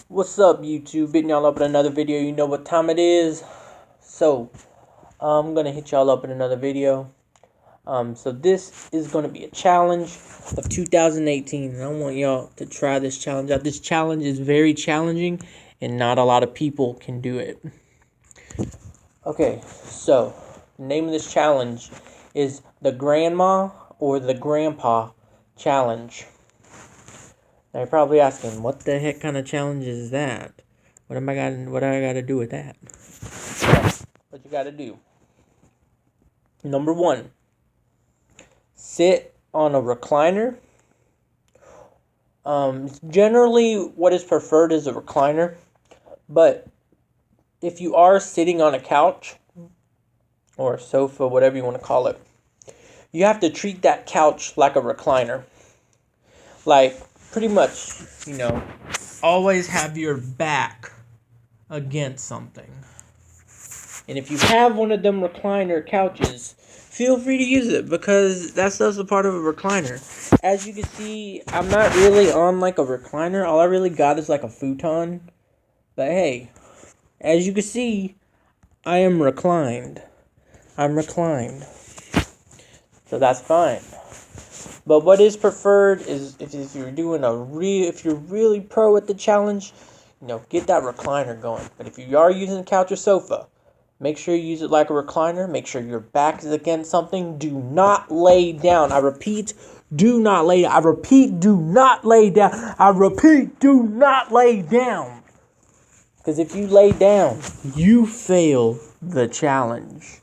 What's up, YouTube? Hitting y'all up with another video. You know what time it is. So, I'm gonna hit y'all up with another video. So this is gonna be a challenge of 2018, and I want y'all to try this challenge out. This challenge is very challenging, and not a lot of people can do it. Okay, so the name of this challenge is the Grandma or the Grandpa Challenge. Now you're probably asking, what the heck kind of challenge is that? What I gotta do with that? Well, what you gotta do. Number 1, sit on a recliner. Generally what is preferred is a recliner, but if you are sitting on a couch or a sofa, whatever you want to call it, you have to treat that couch like a recliner. Like, pretty much, always have your back against something. And if you have one of them recliner couches, feel free to use it, because that's a part of a recliner. As you can see, I'm not really on like a recliner. All I really got is like a futon. But hey, as you can see, I am reclined. I'm reclined. So that's fine. But what is preferred is if you're doing if you're really pro at the challenge, get that recliner going. But if you are using a couch or sofa, make sure you use it like a recliner. Make sure your back is against something. Do not lay down. I repeat, do not lay down. I repeat, do not lay down. I repeat, do not lay down. Because if you lay down, you fail the challenge.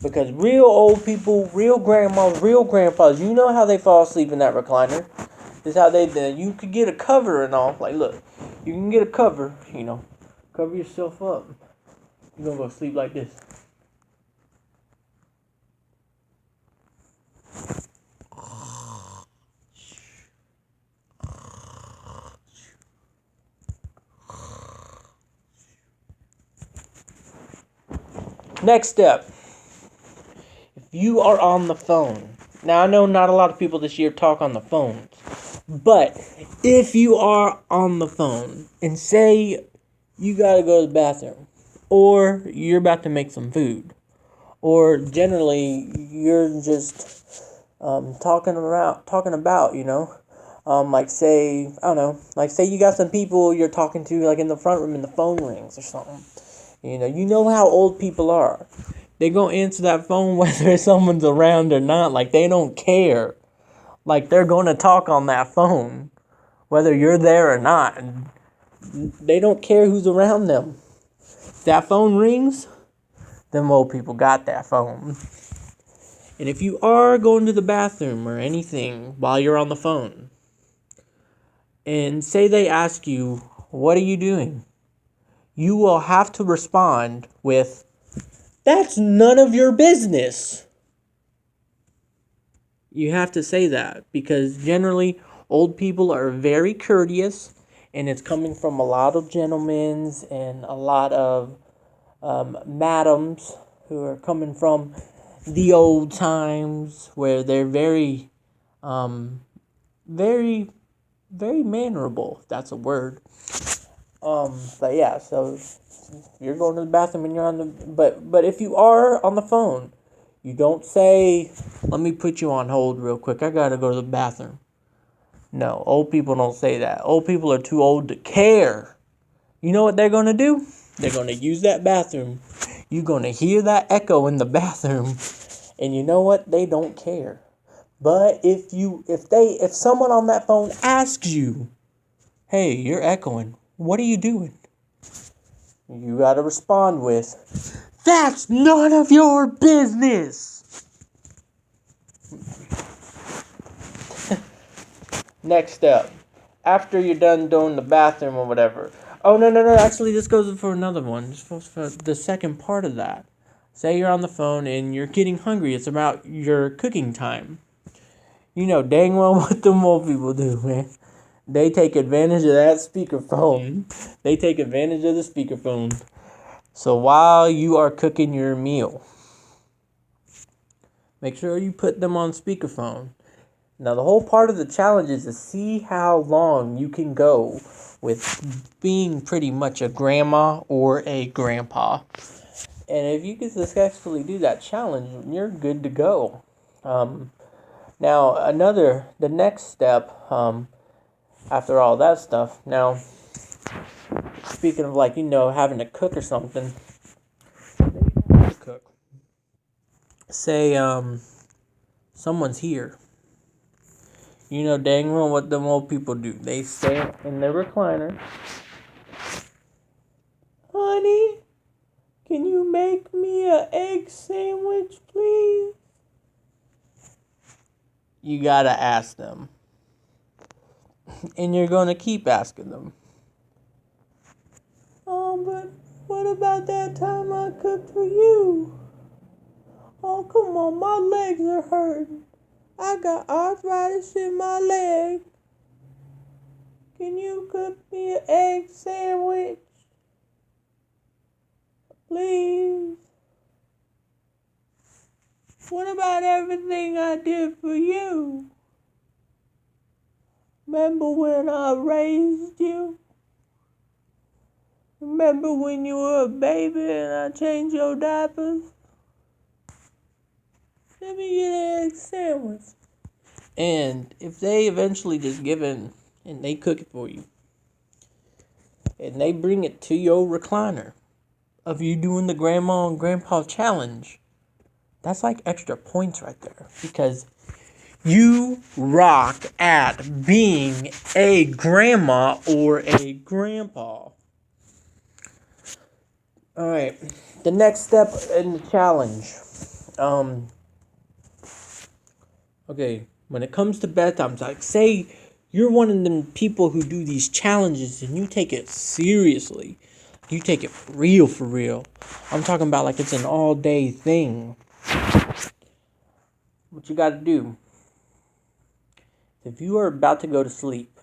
Because real old people, real grandmas, real grandpas, you know how they fall asleep in that recliner. This is how they do. You could get a cover and all. Like, look, you can get a cover, cover yourself up. You're going to go sleep like this. Next step. If you are on the phone. Now, I know not a lot of people this year talk on the phones. But if you are on the phone and say you got to go to the bathroom, or you're about to make some food, or generally you're just talking about, like say, I don't know, like say you got some people you're talking to like in the front room and the phone rings or something. You know how old people are. They gonna answer that phone whether someone's around or not. Like, they don't care. Like, they're gonna talk on that phone whether you're there or not. They don't care who's around them. If that phone rings, them old people got that phone. And if you are going to the bathroom or anything while you're on the phone, and say they ask you, what are you doing? You will have to respond with, that's none of your business. You have to say that, because generally old people are very courteous, and it's coming from a lot of gentlemen and a lot of madams who are coming from the old times where they're very, very, very mannerable, if that's a word. But yeah, so you're going to the bathroom and you're on the, but if you are on the phone, you don't say, let me put you on hold real quick, I gotta go to the bathroom. No, old people don't say that. Old people are too old to care. You know what they're gonna do? They're gonna use that bathroom. You're gonna hear that echo in the bathroom, and you know what? They don't care. But if someone on that phone asks you, hey, you're echoing, what are you doing? You gotta respond with, that's none of your business. Next step. After you're done doing the bathroom or whatever. Oh, no. Actually, this goes for another one. This goes for the second part of that. Say you're on the phone and you're getting hungry. It's about your cooking time. You know dang well what them old people do, man. They take advantage of that speakerphone. They take advantage of the speakerphone. So while you are cooking your meal, make sure you put them on speakerphone. Now, the whole part of the challenge is to see how long you can go with being pretty much a grandma or a grandpa. And if you can successfully do that challenge, you're good to go. Now, the next step, after all that stuff, now, speaking of having to cook or something, say you have to cook. Say, someone's here. You know dang well what them old people do. They stay in their recliner. Honey, can you make me an egg sandwich, please? You gotta ask them. And you're gonna keep asking them. Oh, but what about that time I cooked for you? Oh, come on, my legs are hurting. I got arthritis in my leg. Can you cook me an egg sandwich? Please. What about everything I did for you? Remember when I raised you? Remember when you were a baby and I changed your diapers? Let me get an egg sandwich. And if they eventually just give in and they cook it for you, and they bring it to your recliner of you doing the grandma and grandpa challenge, that's like extra points right there. Because you rock at being a grandma or a grandpa. Alright, the next step in the challenge. Okay, when it comes to bedtime, like say you're one of them people who do these challenges and you take it seriously. You take it for real. I'm talking about like it's an all-day thing. What you gotta do, if you are about to go to sleep,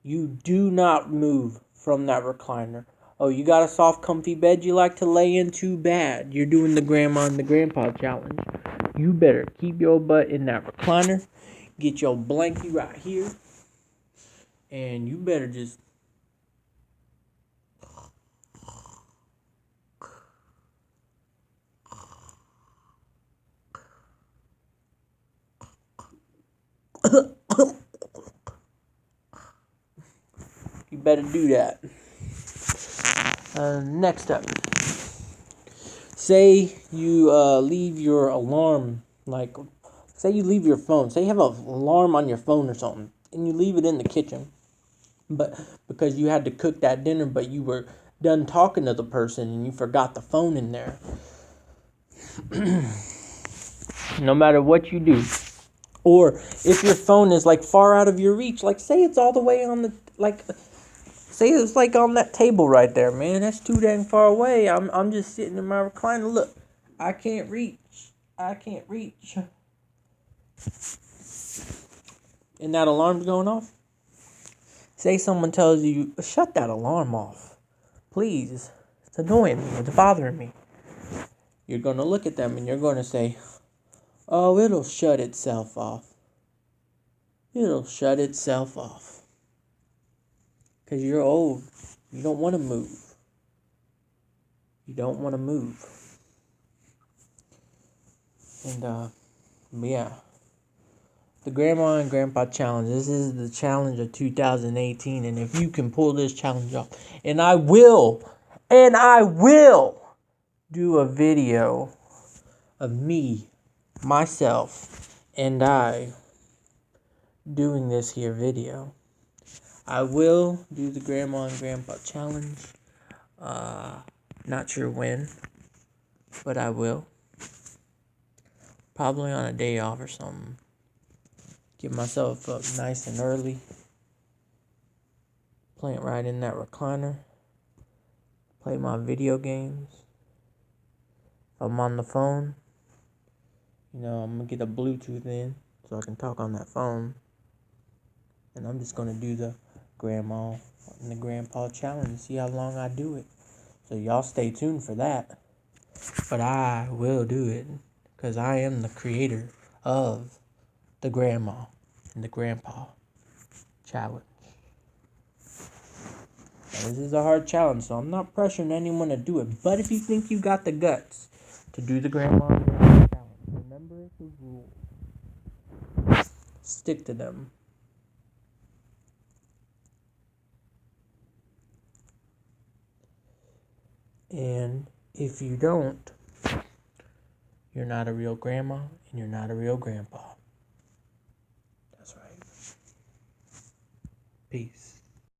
you do not move from that recliner. Oh, you got a soft, comfy bed you like to lay in? Too bad. You're doing the grandma and the grandpa challenge. You better keep your butt in that recliner. Get your blankie right here. And you better just... you better do that. Next up. Say you leave your alarm, say you leave your phone. Say you have an alarm on your phone or something, and you leave it in the kitchen. But because you had to cook that dinner, but you were done talking to the person and you forgot the phone in there. No matter what you do. Or if your phone is far out of your reach, say it's all the way on the, say it's on that table right there, man. That's too dang far away. I'm just sitting in my recliner. Look, I can't reach. And that alarm's going off. Say someone tells you, shut that alarm off. Please. It's annoying me. It's bothering me. You're going to look at them and you're going to say, oh, it'll shut itself off. It'll shut itself off. Because you're old. You don't want to move. And, yeah. The Grandma and Grandpa Challenge. This is the challenge of 2018. And if you can pull this challenge off, and I will do a video of me, myself, and I doing this here video. I will do the Grandma and Grandpa Challenge. Not sure when, but I will. Probably on a day off or something. Get myself up nice and early. Plant right in that recliner. Play my video games. If I'm on the phone, I'm going to get a Bluetooth in so I can talk on that phone. And I'm just going to do the Grandma and the Grandpa Challenge and see how long I do it. So y'all stay tuned for that. But I will do it because I am the creator of the grandma and the grandpa challenge. Now, this is a hard challenge, so I'm not pressuring anyone to do it. But if you think you got the guts to do the grandma and grandpa challenge, remember the rules. Stick to them. And if you don't, you're not a real grandma and you're not a real grandpa. That's right. Peace.